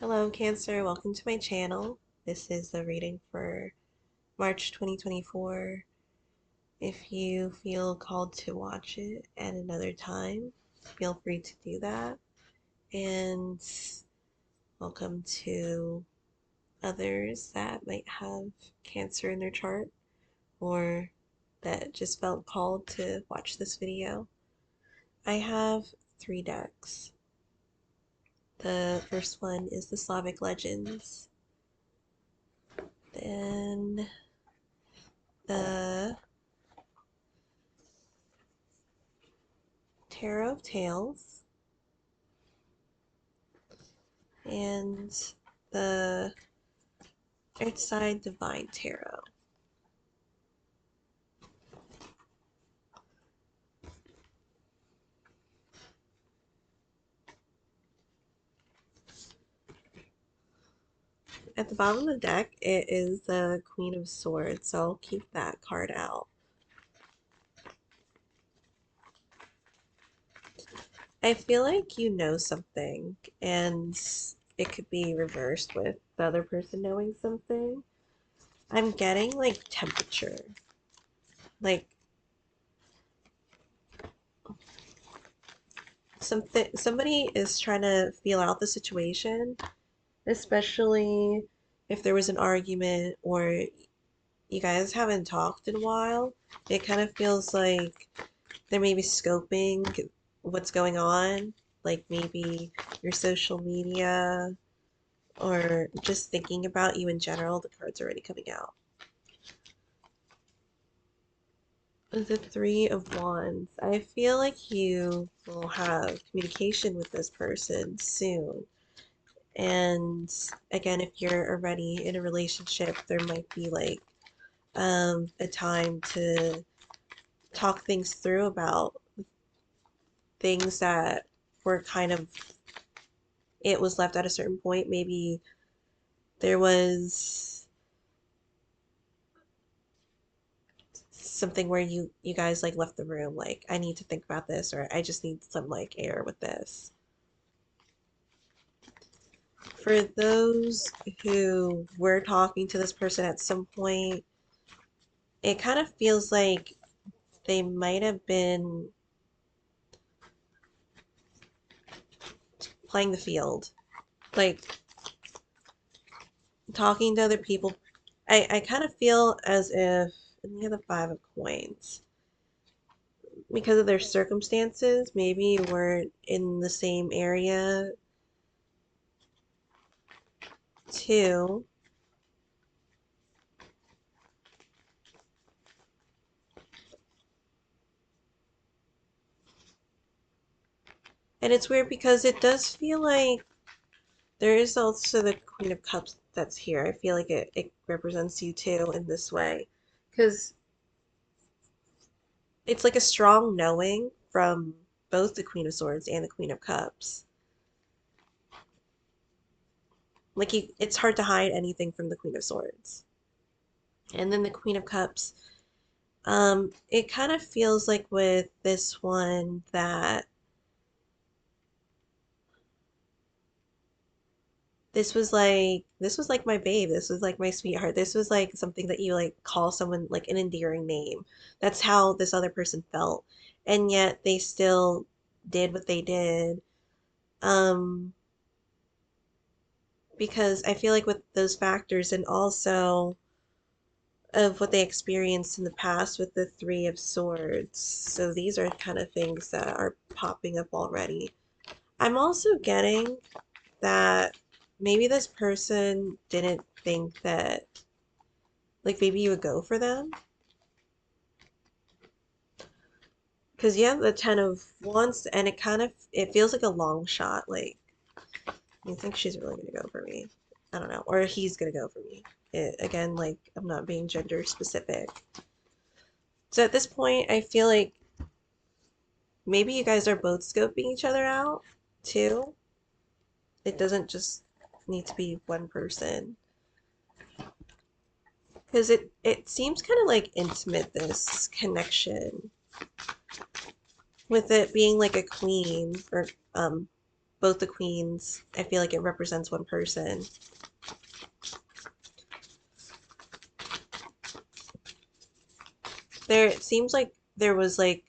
Hello, Cancer. Welcome to my channel. This is the reading for March 2024. If you feel called to watch it at another time, feel free to do that. And welcome to others that might have Cancer in their chart or that just felt called to watch this video. I have 3 decks. The first one is the Slavic Legends. Then the Tarot of Tales, and the Earthside Divine Tarot. At the bottom of the deck, it is the Queen of Swords, so I'll keep that card out. I feel like you know something, and it could be reversed with the other person knowing something. I'm getting like temperature. Like somebody is trying to feel out the situation, especially if there was an argument or you guys haven't talked in a while. It kind of feels like they're maybe scoping what's going on, like maybe your social media or just thinking about you in general. The card's already coming out. The Three of Wands. I feel like you will have communication with this person soon. And again, if you're already in a relationship, there might be like a time to talk things through about things that were kind of, it was left at a certain point. Maybe there was something where you guys like left the room like I need to think about this, or I just need some like air with this. For those who were talking to this person at some point, it kind of feels like they might have been playing the field, like talking to other people. I kind of feel as if, and you have the Five of Coins, because of their circumstances, maybe you weren't in the same area too. And it's weird because it does feel like there is also the Queen of Cups that's here. I feel like it represents you too in this way. Because it's like a strong knowing from both the Queen of Swords and the Queen of Cups. Like it's hard to hide anything from the Queen of Swords. And then the Queen of Cups, it kind of feels like with this one that this was like my babe. This was like my sweetheart. This was like something that you like call someone like an endearing name. That's how this other person felt. And yet they still did what they did. Um, because I feel like with those factors and also of what they experienced in the past with the Three of Swords. So these are kind of things that are popping up already. I'm also getting that maybe this person didn't think that like maybe you would go for them. Because you have the Ten of Wands and it feels like a long shot. Like, you think she's really gonna go for me? I don't know. Or he's gonna go for me. Again, like, I'm not being gender specific. So at this point, I feel like maybe you guys are both scoping each other out too. It doesn't just need to be one person. Because it seems kind of like intimate, this connection, with it being like a queen or both the queens, I feel like it represents one person. There, it seems like there was like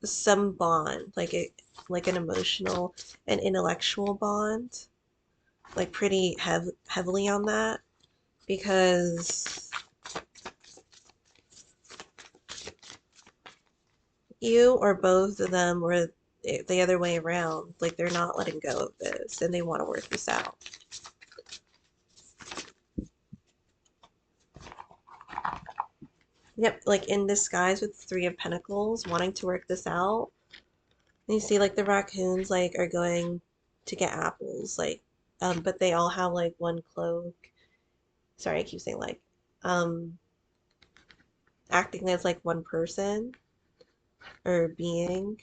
some bond, like an emotional and intellectual bond, like pretty heavily on that, because you or both of them were the other way around. Like they're not letting go of this and they want to work this out. Yep, like in disguise with Three of Pentacles, wanting to work this out. And you see like the raccoons like are going to get apples, like but they all have like one cloak. Sorry, I keep saying like um acting as like one person or being.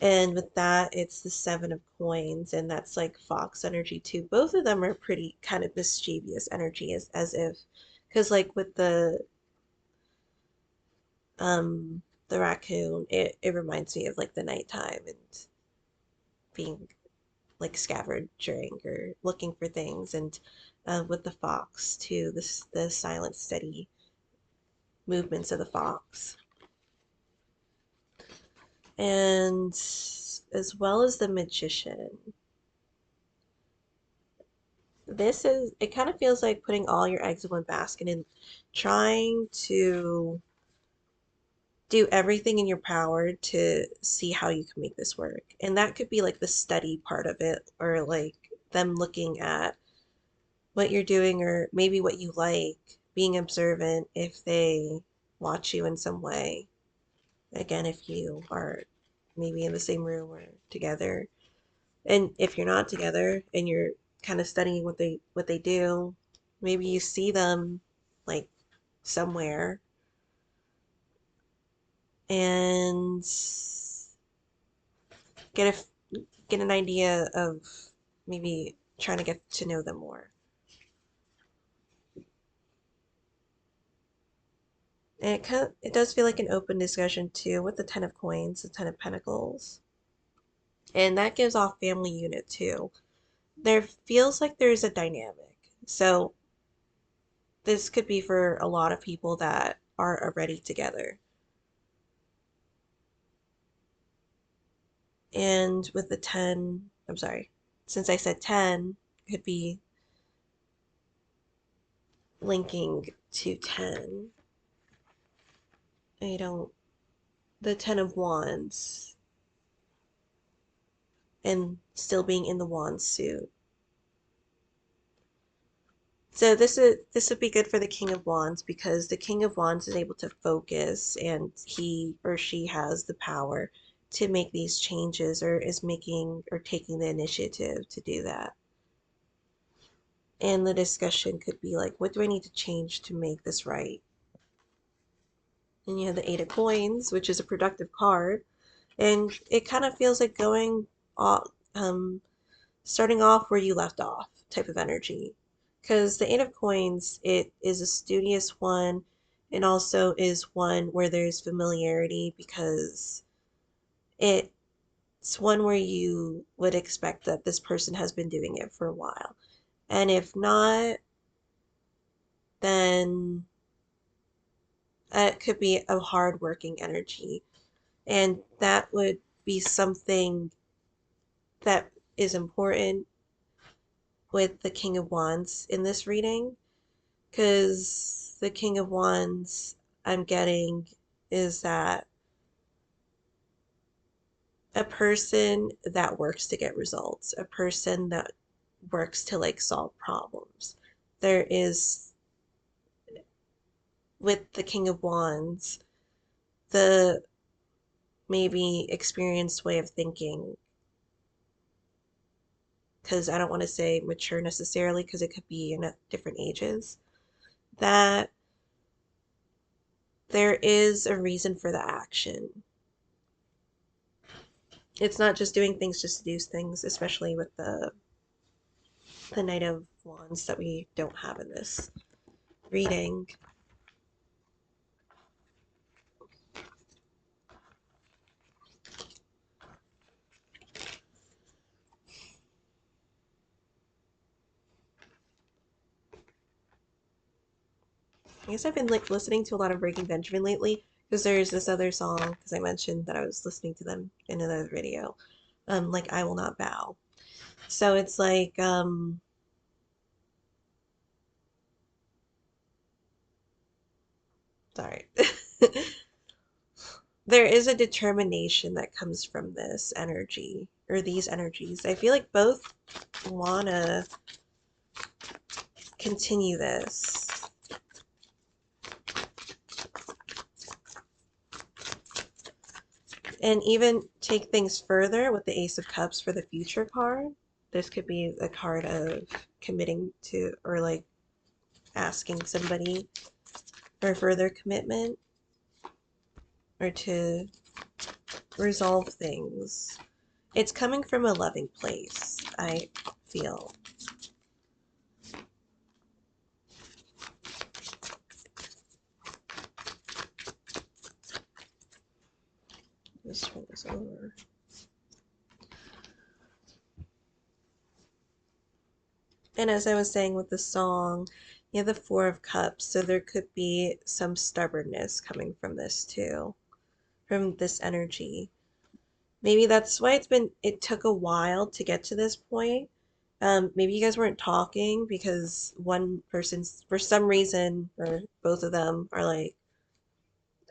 And with that, it's the Seven of Coins, and that's like fox energy too. Both of them are pretty kind of mischievous energy, as if, because like with the raccoon, it reminds me of like the nighttime and being like scavenging or looking for things, and with the fox too, the silent, steady movements of the fox, and as well as the magician. This is, it kind of feels like putting all your eggs in one basket and trying to do everything in your power to see how you can make this work. And that could be like the study part of it, or like them looking at what you're doing, or maybe what you like, being observant if they watch you in some way. Again, if you are maybe in the same room or together. And if you're not together and you're kind of studying what they do, maybe you see them like somewhere and get get an idea of maybe trying to get to know them more. And it does feel like an open discussion too with the Ten of Coins, the Ten of Pentacles. And that gives off family unit too. There feels like there's a dynamic. So this could be for a lot of people that are already together. And with the 10, I'm sorry, since I said 10, could be linking to 10. I don't, the 10 of Wands and still being in the Wand suit. So this would be good for the King of Wands, because the King of Wands is able to focus and he or she has the power to make these changes, or is making or taking the initiative to do that. And the discussion could be like, what do I need to change to make this right? And you have the Eight of Coins, which is a productive card. And it kind of feels like going off, starting off where you left off type of energy. Because the Eight of Coins, it is a studious one, and also is one where there's familiarity, because it's one where you would expect that this person has been doing it for a while. And if not, then it could be a hard working energy. And that would be something that is important with the King of Wands in this reading, because the King of Wands I'm getting is that a person that works to get results, a person that works to like solve problems. There is, with the King of Wands, the maybe experienced way of thinking, because I don't want to say mature necessarily, because it could be in different ages, that there is a reason for the action. It's not just doing things just to do things, especially with the Knight of Wands that we don't have in this reading. I guess I've been like listening to a lot of Breaking Benjamin lately because there's this other song because I mentioned that I was listening to them in another video, like I Will Not Bow. So it's like sorry. There is a determination that comes from this energy or these energies. I feel like both wanna continue this and even take things further with the Ace of Cups for the future card. This could be a card of committing to or like asking somebody for further commitment or to resolve things. It's coming from a loving place, I feel. Let's turn this over. And as I was saying with the song, you have the Four of Cups, so there could be some stubbornness coming from this too, from this energy. Maybe that's why it took a while to get to this point. Maybe you guys weren't talking because one person's, for some reason, or both of them are like,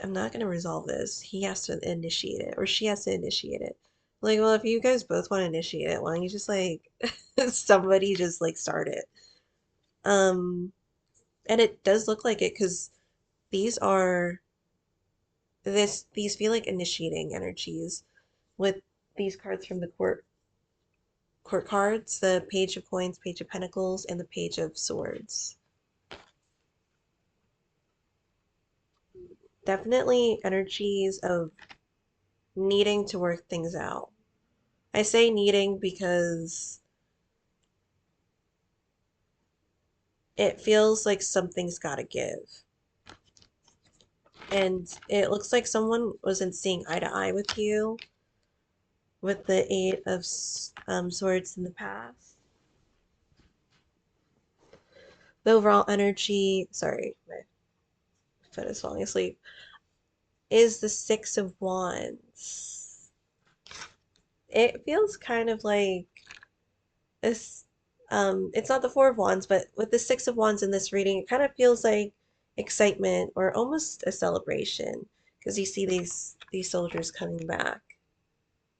I'm not gonna resolve this. He has to initiate it, or she has to initiate it. Like, well, if you guys both want to initiate it, why don't you just like somebody just like start it? Um, and it does look like it because these are these feel like initiating energies with these cards from the court cards, the Page of Coins, Page of Pentacles, and the Page of Swords. Definitely energies of needing to work things out. I say needing because it feels like something's got to give. And it looks like someone wasn't seeing eye to eye with you with the Eight of Swords in the past. The overall energy, sorry, my foot is falling asleep, is the Six of Wands. It feels kind of like this, it's not the Four of Wands, but with the Six of Wands in this reading, it kind of feels like excitement or almost a celebration because you see these soldiers coming back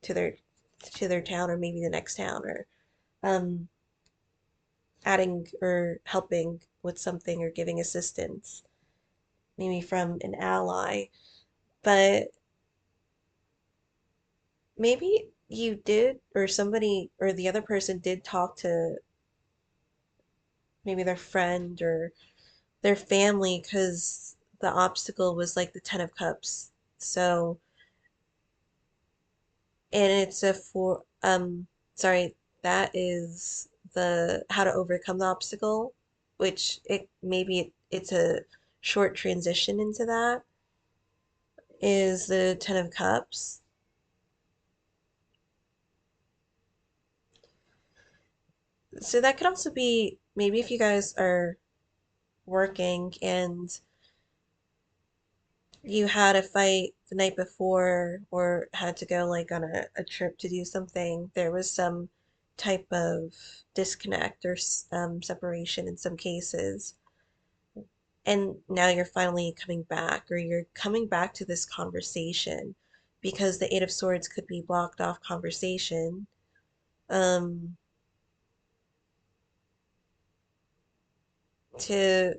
to their town or maybe the next town or um adding or helping with something or giving assistance maybe from an ally, but maybe you did or somebody or the other person did talk to maybe their friend or their family because the obstacle was like the Ten of Cups. So, and it's a for sorry, that is the how to overcome the obstacle, which it's a short transition into that is the Ten of Cups. So that could also be maybe if you guys are working and you had a fight the night before or had to go like on a trip to do something, there was some type of disconnect or separation in some cases. And now you're finally coming back, or you're coming back to this conversation because the Eight of Swords could be blocked off conversation. Um, to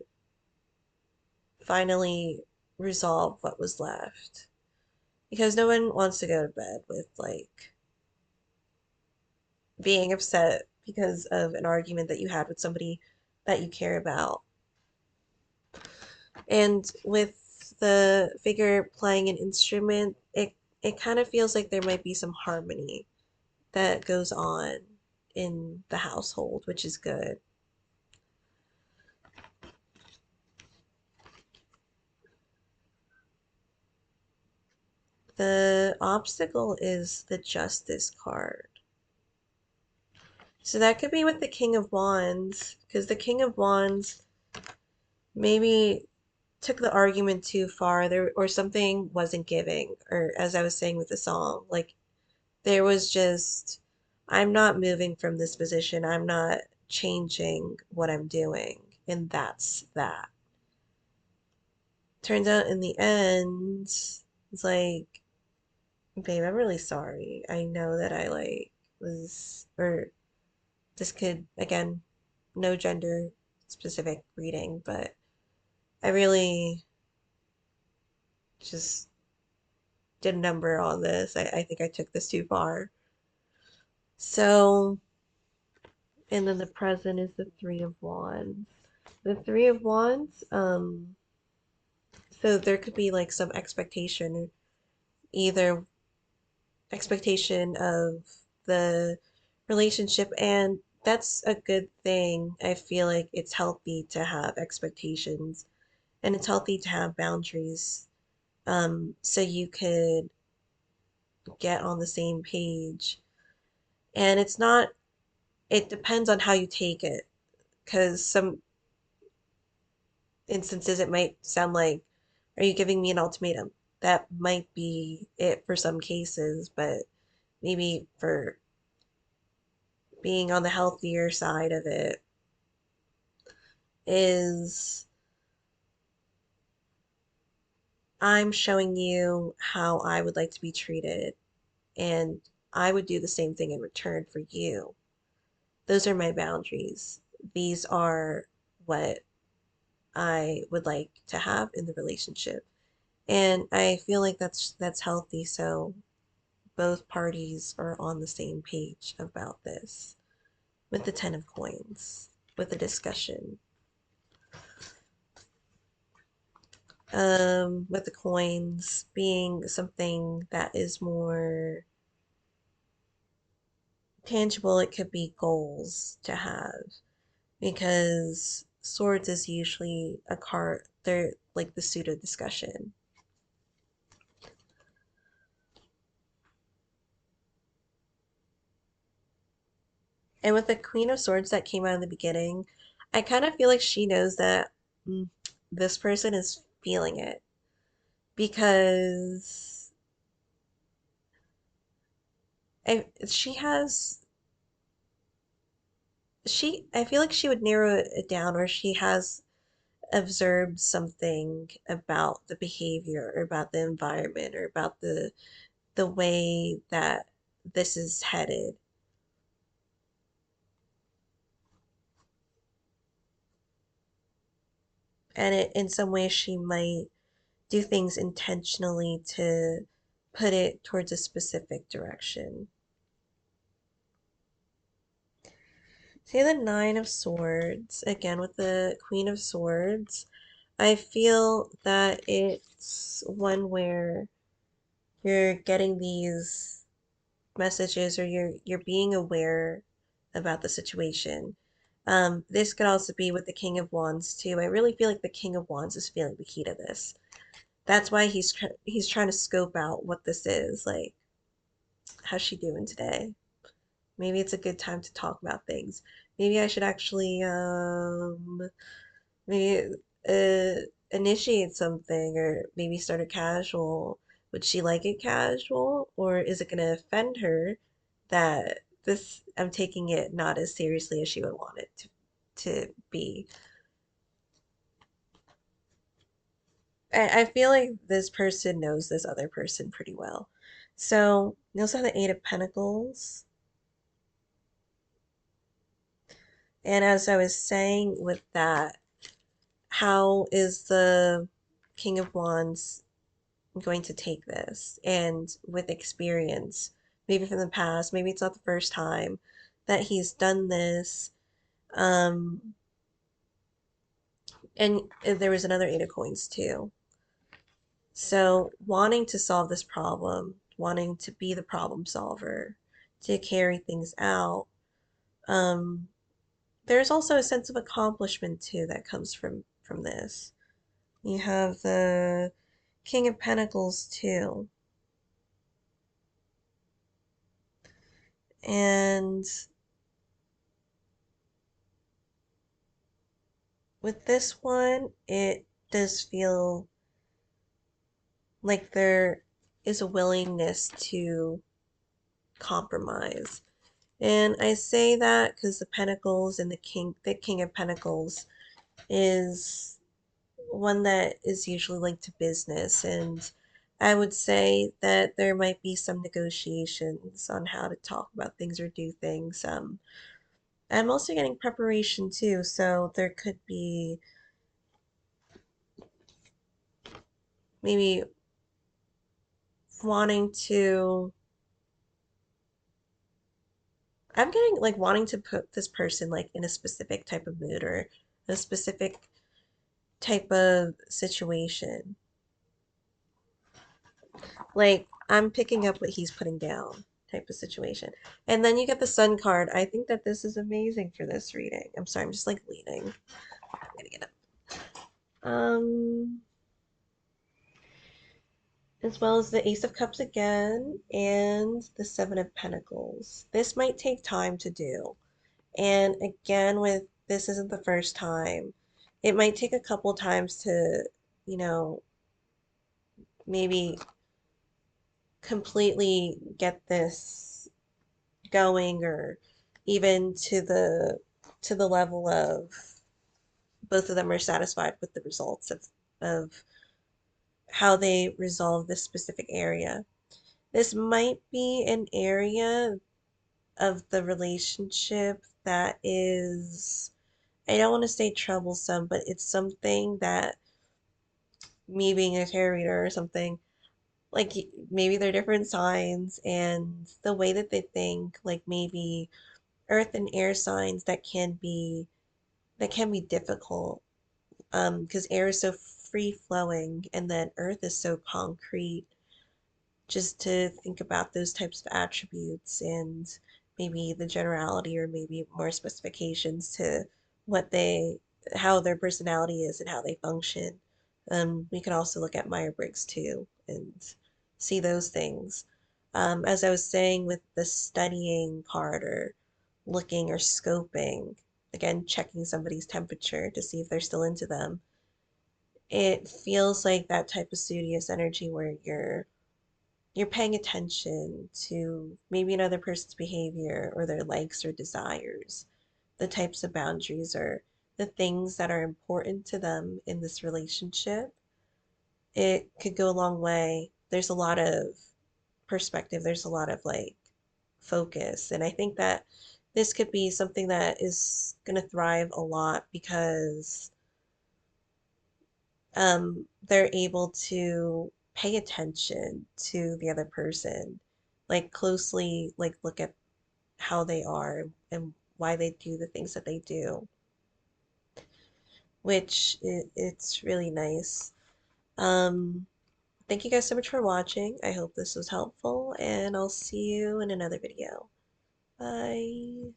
finally resolve what was left. Because no one wants to go to bed with like being upset because of an argument that you had with somebody that you care about. And with the figure playing an instrument, it kind of feels like there might be some harmony that goes on in the household, which is good. The obstacle is the Justice card. So that could be with the King of Wands, because the King of Wands maybe took the argument too far there, or something wasn't giving, or as I was saying with the song, like there was just, I'm not moving from this position. I'm not changing what I'm doing. And that's that. Turns out in the end, it's like, babe, I'm really sorry. I know that I like was, or this could, again, no gender specific reading, but I really just did a number on this. I think I took this too far. So, and then the present is the Three of Wands. The Three of Wands, so there could be like some expectation, either expectation of the relationship, and that's a good thing. I feel like it's healthy to have expectations and it's healthy to have boundaries, so you could get on the same page. And it's not, it depends on how you take it, because some instances it might sound like, are you giving me an ultimatum? That might be it for some cases, but maybe for being on the healthier side of it is, I'm showing you how I would like to be treated, and I would do the same thing in return for you. Those are my boundaries. These are what I would like to have in the relationship. And I feel like that's healthy, so both parties are on the same page about this. With the Ten of Coins, with the discussion. With the coins being something that is more tangible, it could be goals to have, because swords is usually a card, they're like the pseudo discussion. And with the Queen of Swords that came out in the beginning, I kind of feel like she knows that, mm, this person is feeling it, because she has, I feel like she would narrow it down, or she has observed something about the behavior, or about the environment, or about the way that this is headed. And it, in some ways she might do things intentionally to put it towards a specific direction. Say the Nine of Swords, again with the Queen of Swords. I feel that it's one where you're getting these messages, or you're being aware about the situation. This could also be with the King of Wands too. I really feel like the King of Wands is feeling the heat of this. That's why he's trying to scope out what this is. Like, how's she doing today? Maybe it's a good time to talk about things. Maybe I should actually maybe initiate something, or maybe start a casual. Would she like it casual, or is it gonna offend her that this, I'm taking it not as seriously as she would want it to be? I feel like this person knows this other person pretty well. So you also have the Eight of Pentacles. And as I was saying with that, how is the King of Wands going to take this? And with experience, maybe from the past, maybe it's not the first time that he's done this. Um, and there was another Eight of Coins too. So wanting to solve this problem, wanting to be the problem solver, to carry things out. Um, there's also a sense of accomplishment too that comes from this. You have the King of Pentacles too. And with this one, it does feel like there is a willingness to compromise. And I say that because the Pentacles and the King of Pentacles is one that is usually linked to business. And I would say that there might be some negotiations on how to talk about things or do things. I'm also getting preparation too, so there could be maybe wanting to. I'm getting like wanting to put this person like in a specific type of mood or a specific type of situation. Like I'm picking up what he's putting down type of situation. And then you get the Sun card. I think that this is amazing for this reading. I'm sorry, I'm just like leaning. I'm gonna get it. As well as the Ace of Cups again and the Seven of Pentacles. This might take time to do. And again, with this isn't the first time. It might take a couple times to, you know, maybe completely get this going or even to the level of both of them are satisfied with the results of how they resolve this specific area. This might be an area of the relationship that is, I don't want to say troublesome, but it's something that me being a tarot reader or something, like maybe they're different signs and the way that they think, like maybe earth and air signs that can be difficult because air is so free flowing and then earth is so concrete, just to think about those types of attributes and maybe the generality or maybe more specifications to what they how their personality is and how they function. We can also look at Myers-Briggs too and see those things. As I was saying with the studying part or looking or scoping, again, checking somebody's temperature to see if they're still into them, it feels like that type of studious energy where you're paying attention to maybe another person's behavior or their likes or desires, the types of boundaries or the things that are important to them in this relationship. It could go a long way. There's a lot of perspective, there's a lot of like focus. And I think that this could be something that is going to thrive a lot because they're able to pay attention to the other person, like closely, like look at how they are and why they do the things that they do, which it's really nice. Um, Thank you guys so much for watching. I hope this was helpful, and I'll see you in another video. Bye.